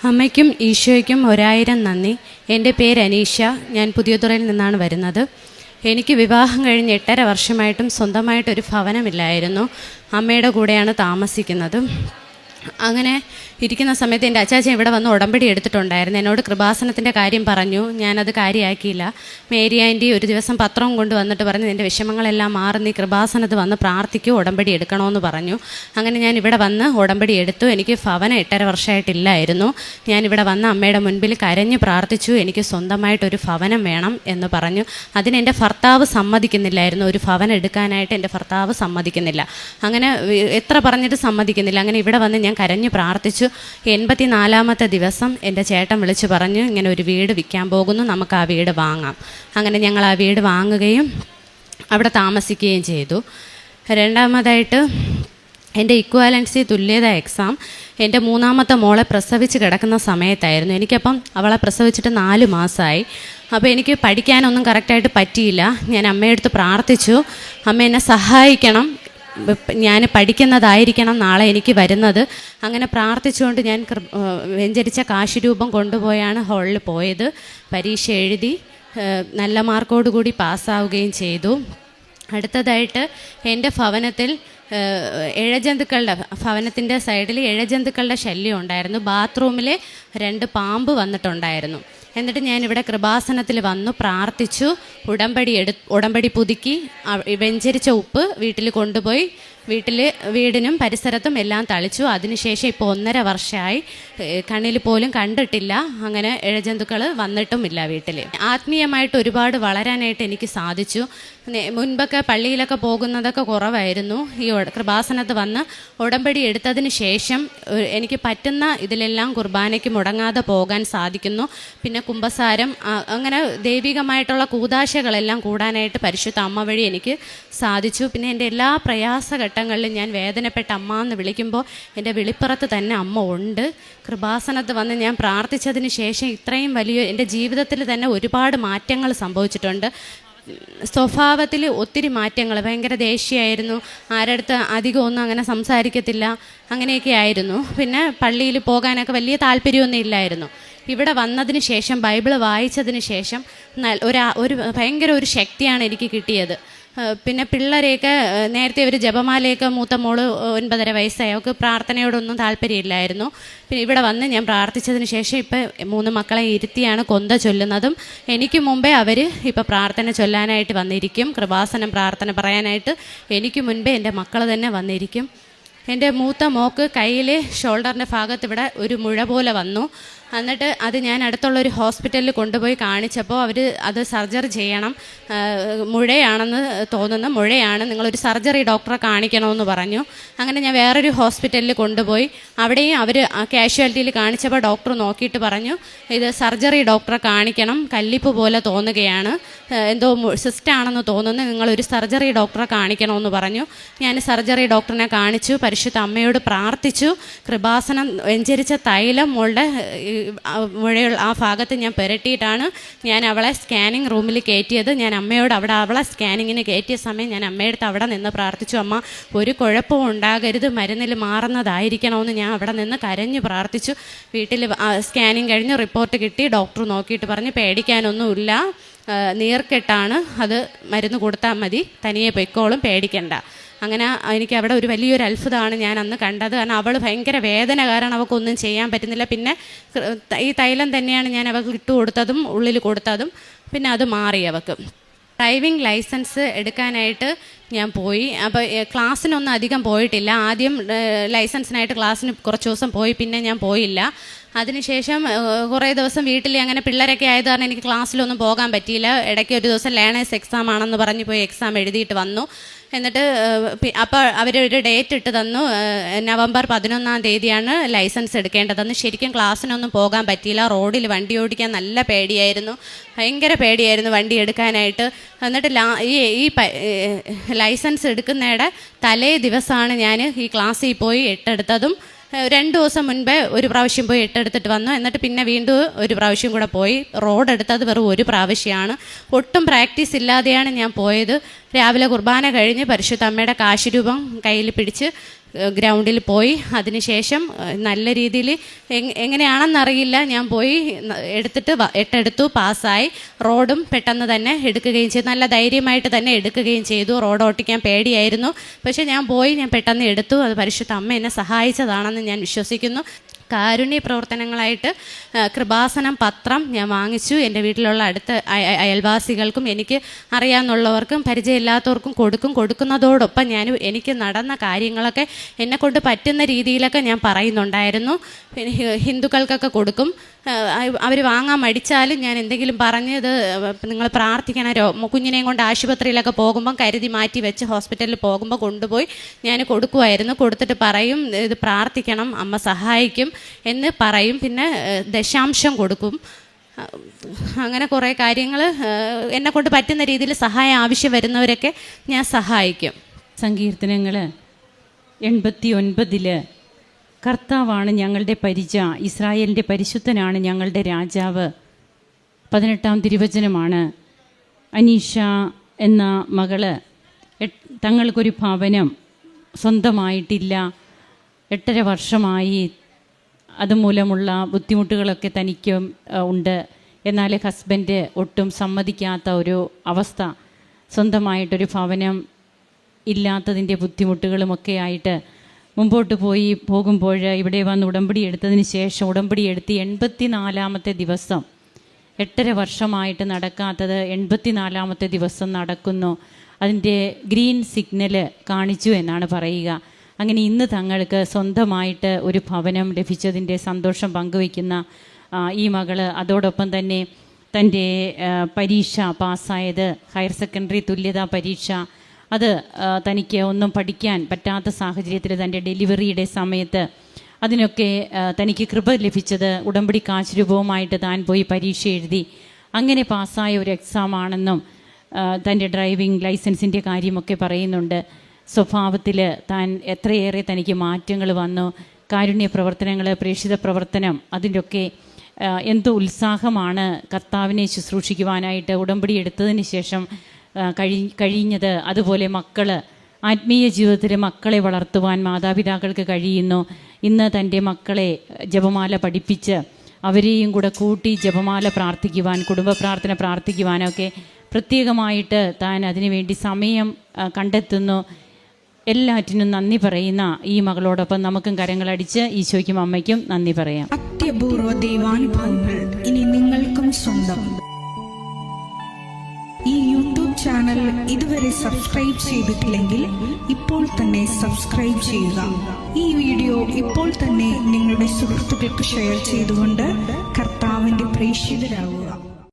അമ്മയ്ക്കും ഈശോയ്ക്കും 1000 നന്ദി. എൻ്റെ പേര് അനീഷ. ഞാൻ പുതിയതുറയിൽ നിന്നാണ് വരുന്നത്. എനിക്ക് വിവാഹം കഴിഞ്ഞ് 8.5 വർഷമായിട്ടും സ്വന്തമായിട്ടൊരു ഭവനമില്ലായിരുന്നു. അമ്മയുടെ കൂടെയാണ് താമസിക്കുന്നത്. അങ്ങനെ ഇരിക്കുന്ന സമയത്ത് എൻ്റെ അച്ചാച്ചൻ ഇവിടെ വന്ന് ഉടമ്പടി എടുത്തിട്ടുണ്ടായിരുന്നു. എന്നോട് കൃപാസനത്തിൻ്റെ കാര്യം പറഞ്ഞു. ഞാനത് കാര്യമാക്കിയില്ല. മേരി ആൻറ്റി ഒരു ദിവസം പത്രം കൊണ്ട് വന്നിട്ട് പറഞ്ഞു, എൻ്റെ വിഷമങ്ങളെല്ലാം മാറി നീ കൃപാസനത്ത് വന്ന് പ്രാർത്ഥിക്കൂ, ഉടമ്പടി എടുക്കണമെന്ന് പറഞ്ഞു. അങ്ങനെ ഞാൻ ഇവിടെ വന്ന് ഉടമ്പടി എടുത്തു. എനിക്ക് ഭവനം 8.5 വർഷമായിട്ടില്ലായിരുന്നു. ഞാനിവിടെ വന്ന് അമ്മയുടെ മുൻപിൽ കരഞ്ഞ് പ്രാർത്ഥിച്ചു. എനിക്ക് സ്വന്തമായിട്ടൊരു ഭവനം വേണം എന്ന് പറഞ്ഞു. അതിനെൻ്റെ ഭർത്താവ് സമ്മതിക്കുന്നില്ലായിരുന്നു. ഒരു ഭവനം എടുക്കാനായിട്ട് എൻ്റെ ഭർത്താവ് സമ്മതിക്കുന്നില്ല. അങ്ങനെ എത്ര പറഞ്ഞിട്ട് സമ്മതിക്കുന്നില്ല. അങ്ങനെ ഇവിടെ വന്ന് ഞാൻ കരഞ്ഞ് പ്രാർത്ഥിച്ചു. 84-ാമത്തെ ദിവസം എൻ്റെ ചേട്ടൻ വിളിച്ച് പറഞ്ഞു, ഇങ്ങനെ ഒരു വീട് വിൽക്കാൻ പോകുന്നു, നമുക്ക് ആ വീട് വാങ്ങാം. അങ്ങനെ ഞങ്ങൾ ആ വീട് വാങ്ങുകയും അവിടെ താമസിക്കുകയും ചെയ്തു. രണ്ടാമതായിട്ട് എൻ്റെ ഇക്വാലൻസി തുല്യത എക്സാം എൻ്റെ 3ാമത്തെ മോളെ പ്രസവിച്ച് കിടക്കുന്ന സമയത്തായിരുന്നു. എനിക്കപ്പം അവളെ പ്രസവിച്ചിട്ട് 4 മാസമായി. അപ്പോൾ എനിക്ക് പഠിക്കാനൊന്നും കറക്റ്റായിട്ട് പറ്റിയില്ല. ഞാൻ അമ്മയെടുത്ത് പ്രാർത്ഥിച്ചു, അമ്മ എന്നെ സഹായിക്കണം, ഞാൻ പഠിക്കുന്നതായിരിക്കണം നാളെ എനിക്ക് വരുന്നത്. അങ്ങനെ പ്രാർത്ഥിച്ചുകൊണ്ട് ഞാൻ വെഞ്ചരിച്ച കാശ് രൂപം കൊണ്ടുപോയാണ് ഹാളിൽ പോയത്. പരീക്ഷ എഴുതി നല്ല മാർക്കോടുകൂടി പാസ്സാവുകയും ചെയ്തു. അടുത്തതായിട്ട് എൻ്റെ ഭവനത്തിൽ ഭവനത്തിൻ്റെ സൈഡിൽ ഇഴജന്തുക്കളുടെ ശല്യം ഉണ്ടായിരുന്നു. ബാത്റൂമിൽ 2 പാമ്പ് വന്നിട്ടുണ്ടായിരുന്നു. എന്നിട്ട് ഞാനിവിടെ കൃപാസനത്തിൽ വന്നു പ്രാർത്ഥിച്ചു. ഉടമ്പടി പുതുക്കി വെഞ്ചരിച്ച ഉപ്പ് വീട്ടിൽ കൊണ്ടുപോയി വീടിനും പരിസരത്തും എല്ലാം തളിച്ചു. അതിനുശേഷം ഇപ്പോൾ 1.5 വർഷമായി കണ്ണിൽ പോലും കണ്ടിട്ടില്ല. അങ്ങനെ ഇഴജന്തുക്കൾ വന്നിട്ടുമില്ല വീട്ടിൽ. ആത്മീയമായിട്ട് ഒരുപാട് വളരാനായിട്ട് എനിക്ക് സാധിച്ചു. മുൻപൊക്കെ പള്ളിയിലൊക്കെ പോകുന്നതൊക്കെ കുറവായിരുന്നു. ഈ കൃപാസനത്ത് വന്ന് ഉടമ്പടി എടുത്തതിന് ശേഷം എനിക്ക് പറ്റുന്ന ഇതിലെല്ലാം കുർബാനയ്ക്ക് മുടങ്ങാതെ പോകാൻ സാധിക്കുന്നു. പിന്നെ കുമ്പസാരം, അങ്ങനെ ദൈവികമായിട്ടുള്ള കൂദാശകളെല്ലാം കൂടാനായിട്ട് പരിശുദ്ധ അമ്മ വഴി എനിക്ക് സാധിച്ചു. പിന്നെ എൻ്റെ എല്ലാ പ്രയാസഘട്ടങ്ങളിലും ഞാൻ വേദനപ്പെട്ട അമ്മ എന്ന് വിളിക്കുമ്പോൾ എൻ്റെ വിളിപ്പുറത്ത് തന്നെ അമ്മ ഉണ്ട്. കൃപാസനത്ത് വന്ന് ഞാൻ പ്രാർത്ഥിച്ചതിന് ശേഷം ഇത്രയും വലിയ എൻ്റെ ജീവിതത്തിൽ തന്നെ ഒരുപാട് മാറ്റങ്ങൾ സംഭവിച്ചിട്ടുണ്ട്. സ്വഭാവത്തിൽ ഒത്തിരി മാറ്റങ്ങൾ. ഭയങ്കര ദേഷ്യമായിരുന്നു, ആരടുത്ത് അധികമൊന്നും അങ്ങനെ സംസാരിക്കത്തില്ല, അങ്ങനെയൊക്കെ ആയിരുന്നു. പിന്നെ പള്ളിയിൽ പോകാനൊക്കെ വലിയ താല്പര്യമൊന്നും ഇല്ലായിരുന്നു. ഇവിടെ വന്നതിന് ശേഷം ബൈബിൾ വായിച്ചതിന് ശേഷം ഒരു ഭയങ്കര ഒരു ശക്തിയാണ് എനിക്ക് കിട്ടിയത്. പിന്നെ പിള്ളേരെയൊക്കെ നേരത്തെ ഒരു ജപമാലയൊക്കെ മൂത്ത മോള് 9.5 വയസ്സായി. അവൾക്ക് പ്രാർത്ഥനയോടൊന്നും താല്പര്യമില്ലായിരുന്നു. പിന്നെ ഇവിടെ വന്ന് ഞാൻ പ്രാർത്ഥിച്ചതിന് ശേഷം ഇപ്പം 3 മക്കളെ ഇരുത്തിയാണ് കൊന്ത ചൊല്ലുന്നതും. എനിക്ക് മുമ്പേ അവർ ഇപ്പം പ്രാർത്ഥന ചൊല്ലാനായിട്ട് വന്നിരിക്കും. കൃപാസനം പ്രാർത്ഥന പറയാനായിട്ട് എനിക്ക് മുൻപേ എൻ്റെ മക്കൾ തന്നെ വന്നിരിക്കും. എൻ്റെ മൂത്ത മോക്ക് കയ്യിൽ ഷോൾഡറിൻ്റെ ഭാഗത്ത് ഇവിടെ ഒരു മുഴ പോലെ വന്നു. എന്നിട്ട് അത് ഞാൻ അടുത്തുള്ളൊരു ഹോസ്പിറ്റലിൽ കൊണ്ടുപോയി കാണിച്ചപ്പോൾ അവർ അത് സർജറി ചെയ്യണം, മുഴയാണെന്ന് തോന്നുന്നു, മുഴയാണ്, നിങ്ങളൊരു സർജറി ഡോക്ടറെ കാണിക്കണമെന്ന് പറഞ്ഞു. അങ്ങനെ ഞാൻ വേറൊരു ഹോസ്പിറ്റലിൽ കൊണ്ടുപോയി. അവിടെയും അവർ കാഷ്വാലിറ്റിയിൽ കാണിച്ചപ്പോൾ ഡോക്ടർ നോക്കിയിട്ട് പറഞ്ഞു, ഇത് സർജറി ഡോക്ടറെ കാണിക്കണം, കല്ലിപ്പ് പോലെ തോന്നുകയാണ്, എന്തോ സിസ്റ്റാണെന്ന് തോന്നുന്നു, നിങ്ങളൊരു സർജറി ഡോക്ടറെ കാണിക്കണമെന്ന് പറഞ്ഞു. ഞാൻ സർജറി ഡോക്ടറിനെ കാണിച്ചു. പരിശുദ്ധ അമ്മയോട് പ്രാർത്ഥിച്ചു. കൃപാസനം വെഞ്ചരിച്ച തൈലം മോളുടെ മുഴയുള്ള ആ ഭാഗത്ത് ഞാൻ പുരട്ടിയിട്ടാണ് ഞാൻ അവളെ സ്കാനിങ് റൂമിൽ കയറ്റിയത്. ഞാൻ അമ്മയോട് അവളെ സ്കാനിങ്ങിന് കയറ്റിയ സമയം ഞാൻ അമ്മയെടുത്ത് അവിടെ നിന്ന് പ്രാർത്ഥിച്ചു, അമ്മ ഒരു കുഴപ്പവും ഉണ്ടാകരുത്, മരുന്നിൽ മാറുന്നതായിരിക്കണമെന്ന് ഞാൻ അവിടെ നിന്ന് കരഞ്ഞു പ്രാർത്ഥിച്ചു. വീട്ടിൽ സ്കാനിങ് കഴിഞ്ഞ് റിപ്പോർട്ട് കിട്ടി. ഡോക്ടർ നോക്കിയിട്ട് പറഞ്ഞ് പേടിക്കാനൊന്നുമില്ല, നീർക്കെട്ടാണ്, അത് മരുന്ന് കൊടുത്താൽ മതി, തനിയെ പൊയ്ക്കോളും, പേടിക്കണ്ട. അങ്ങനെ എനിക്ക് അവിടെ ഒരു വലിയൊരു അത്ഭുതമാണ് ഞാൻ അന്ന് കണ്ടത്. കാരണം അവൾ ഭയങ്കര വേദന കാരണം അവൾക്കൊന്നും ചെയ്യാൻ പറ്റുന്നില്ല. പിന്നെ ഈ തൈലം തന്നെയാണ് ഞാൻ അവൾക്ക് ഇട്ട് കൊടുത്തതും ഉള്ളിൽ കൊടുത്തതും. പിന്നെ അത് മാറി അവൾക്ക്. ഡ്രൈവിംഗ് ലൈസൻസ് എടുക്കാനായിട്ട് ഞാൻ പോയി. അപ്പോൾ ക്ലാസ്സിനൊന്നും അധികം പോയിട്ടില്ല. ആദ്യം ലൈസൻസിനായിട്ട് ക്ലാസ്സിന് കുറച്ച് ദിവസം പോയി, പിന്നെ ഞാൻ പോയില്ല. അതിനുശേഷം കുറേ ദിവസം വീട്ടിൽ അങ്ങനെ പിള്ളേരൊക്കെ ആയത് കാരണം എനിക്ക് ക്ലാസ്സിലൊന്നും പോകാൻ പറ്റിയില്ല. ഇടയ്ക്ക് ഒരു ദിവസം ലേണേഴ്സ് എക്സാം ആണെന്ന് പറഞ്ഞ് പോയി എക്സാം എഴുതിയിട്ട് വന്നു. എന്നിട്ട് അപ്പോൾ അവരൊരു ഡേറ്റ് ഇട്ട് തന്നു, നവംബർ 11-ാം തീയതിയാണ് ലൈസൻസ് എടുക്കേണ്ടതെന്ന്. ശരിക്കും ക്ലാസ്സിനൊന്നും പോകാൻ പറ്റിയില്ല. റോഡിൽ വണ്ടി ഓടിക്കാൻ നല്ല പേടിയായിരുന്നു, ഭയങ്കര പേടിയായിരുന്നു വണ്ടി എടുക്കാനായിട്ട്. എന്നിട്ട് ഈ ലൈസൻസ് എടുക്കുന്നതിടെ തലേ ദിവസമാണ് ഞാൻ ഈ ക്ലാസ്സിൽ പോയി 8 എടുത്തതും. 2 ദിവസം മുൻപേ ഒരു പ്രാവശ്യം പോയി 8 എടുത്തിട്ട് വന്നു. എന്നിട്ട് പിന്നെ വീണ്ടും ഒരു പ്രാവശ്യം കൂടെ പോയി. റോഡ് എടുത്തത് വെറും 1 പ്രാവശ്യമാണ്. ഒട്ടും പ്രാക്ടീസ് ഇല്ലാതെയാണ് ഞാൻ പോയത്. രാവിലെ കുർബാന കഴിഞ്ഞ് പരിശുദ്ധ അമ്മയുടെ കാശ് രൂപം കയ്യിൽ പിടിച്ച് ഗ്രൗണ്ടിൽ പോയി. അതിനുശേഷം നല്ല രീതിയിൽ എങ്ങനെയാണെന്നറിയില്ല ഞാൻ പോയി എടുത്തിട്ട് 8 എടുത്തു, പാസ്സായി. റോഡും പെട്ടെന്ന് തന്നെ എടുക്കുകയും ചെയ്തു, നല്ല ധൈര്യമായിട്ട് തന്നെ എടുക്കുകയും ചെയ്തു. റോഡ് ഓട്ടിക്കാൻ പേടിയായിരുന്നു, പക്ഷേ ഞാൻ പെട്ടെന്ന് എടുത്തു. അത് പരിശുദ്ധ അമ്മ എന്നെ സഹായിച്ചതാണെന്ന് ഞാൻ വിശ്വസിക്കുന്നു. കാരുണ്യ പ്രവർത്തനങ്ങളായിട്ട് കൃപാസനം പത്രം ഞാൻ വാങ്ങിച്ചു. എൻ്റെ വീട്ടിലുള്ള അടുത്ത അയൽവാസികൾക്കും എനിക്ക് അറിയാവുന്നവർക്കും പരിചയമില്ലാത്തവർക്കും കൊടുക്കുന്നതോടൊപ്പം എനിക്ക് നടന്ന കാര്യങ്ങളൊക്കെ എന്നെക്കൊണ്ട് പറ്റുന്ന രീതിയിലൊക്കെ ഞാൻ പറയുന്നുണ്ടായിരുന്നു. പിന്നെ ഹിന്ദുക്കൾക്കൊക്കെ കൊടുക്കും. അവർ വാങ്ങാൻ മടിച്ചാലും ഞാൻ എന്തെങ്കിലും പറഞ്ഞ് ഇത് നിങ്ങൾ പ്രാർത്ഥിക്കണം, കുഞ്ഞിനെയും കൊണ്ട് ആശുപത്രിയിലൊക്കെ പോകുമ്പം കരുതി മാറ്റി വെച്ച് ഹോസ്പിറ്റലിൽ പോകുമ്പോൾ കൊണ്ടുപോയി ഞാൻ കൊടുക്കുമായിരുന്നു. കൊടുത്തിട്ട് പറയും ഇത് പ്രാർത്ഥിക്കണം, അമ്മ സഹായിക്കും എന്ന് പറയും. പിന്നെ ദശാംശം കൊടുക്കും. അങ്ങനെ കുറേ കാര്യങ്ങൾ എന്നെക്കൊണ്ട് പറ്റുന്ന രീതിയിൽ സഹായം ആവശ്യം വരുന്നവരൊക്കെ ഞാൻ സഹായിക്കും. സങ്കീർത്തനങ്ങൾ 89 കർത്താവാണ് ഞങ്ങളുടെ പരിച, ഇസ്രായേലിൻ്റെ പരിശുദ്ധനാണ് ഞങ്ങളുടെ രാജാവ്. 18 തിരുവചനമാണ്. അനീഷ എന്ന മകള് തങ്ങൾക്കൊരു ഭവനം സ്വന്തമായിട്ടില്ല, 8.5 വർഷമായി. അതുമൂലമുള്ള ബുദ്ധിമുട്ടുകളൊക്കെ തനിക്കും ഉണ്ട്. എന്നാൽ ഹസ്ബൻഡ് ഒട്ടും സമ്മതിക്കാത്ത ഒരു അവസ്ഥ, സ്വന്തമായിട്ടൊരു ഭവനം ഇല്ലാത്തതിൻ്റെ ബുദ്ധിമുട്ടുകളുമൊക്കെ ആയിട്ട് മുമ്പോട്ട് പോകുമ്പോൾ ഇവിടെ വന്ന് ഉടമ്പടി എടുത്തതിന് ശേഷം ഉടമ്പടി എടുത്ത് 84-ാമത്തെ ദിവസം, 8.5 വർഷമായിട്ട് നടക്കാത്തത് 84-ാമത്തെ ദിവസം നടക്കുന്നു. അതിൻ്റെ ഗ്രീൻ സിഗ്നൽ കാണിച്ചു എന്നാണ് പറയുക. അങ്ങനെ ഇന്ന് തങ്ങൾക്ക് സ്വന്തമായിട്ട് ഒരു ഭവനം ലഭിച്ചതിൻ്റെ സന്തോഷം പങ്കുവയ്ക്കുന്ന ഈ മകള് അതോടൊപ്പം തന്നെ തൻ്റെ പരീക്ഷ പാസ്സായത്, ഹയർ സെക്കൻഡറി തുല്യതാ പരീക്ഷ, അത് തനിക്ക് ഒന്നും പഠിക്കാൻ പറ്റാത്ത സാഹചര്യത്തിൽ തൻ്റെ ഡെലിവറിയുടെ സമയത്ത് അതിനൊക്കെ തനിക്ക് കൃപ ലഭിച്ചത് ഉടമ്പടി കാശ് രൂപവുമായിട്ട് താൻ പോയി പരീക്ഷ എഴുതി അങ്ങനെ പാസ്സായ ഒരു എക്സാമാണെന്നും തൻ്റെ ഡ്രൈവിംഗ് ലൈസൻസിൻ്റെ കാര്യമൊക്കെ പറയുന്നുണ്ട്. സ്വഭാവത്തിൽ താൻ എത്രയേറെ തനിക്ക് മാറ്റങ്ങൾ വന്നു. കാരുണ്യ പ്രവർത്തനങ്ങൾ, പ്രേക്ഷിത പ്രവർത്തനം, അതിൻ്റെയൊക്കെ എന്തോ ഉത്സാഹമാണ് കർത്താവിനെ ശുശ്രൂഷിക്കുവാനായിട്ട് ഉടമ്പടി എടുത്തതിന് ശേഷം കഴിഞ്ഞത്. അതുപോലെ ആത്മീയ ജീവിതത്തിൽ മക്കളെ വളർത്തുവാൻ മാതാപിതാക്കൾക്ക് കഴിയുന്നു. ഇന്ന് തൻ്റെ മക്കളെ ജപമാല പഠിപ്പിച്ച് അവരെയും കൂടെ കൂട്ടി ജപമാല പ്രാർത്ഥിക്കുവാൻ, കുടുംബ പ്രാർത്ഥന പ്രാർത്ഥിക്കുവാനൊക്കെ പ്രത്യേകമായിട്ട് താൻ അതിനുവേണ്ടി സമയം കണ്ടെത്തുന്നു. എല്ലാറ്റിനും നന്ദി പറയുന്ന ഈ മകളോടൊപ്പം നമുക്കും കരങ്ങളടിച്ച് ഈശോയ്ക്കും അമ്മയ്ക്കും നന്ദി പറയാം. അത്യപൂർവ ദൈവാനുഭവങ്ങൾ ഇനി നിങ്ങൾക്കും സ്വന്തം. ഈ യൂട്യൂബ് ചാനൽ ഇതുവരെ സബ്സ്ക്രൈബ് ചെയ്തിട്ടില്ലെങ്കിൽ ഇപ്പോൾ തന്നെ സബ്സ്ക്രൈബ് ചെയ്യുക. ഈ വീഡിയോ ഇപ്പോൾ തന്നെ നിങ്ങളുടെ സുഹൃത്തുക്കൾക്ക് ഷെയർ ചെയ്തുകൊണ്ട് കർത്താവിന്റെ പ്രേക്ഷിതരാകുക.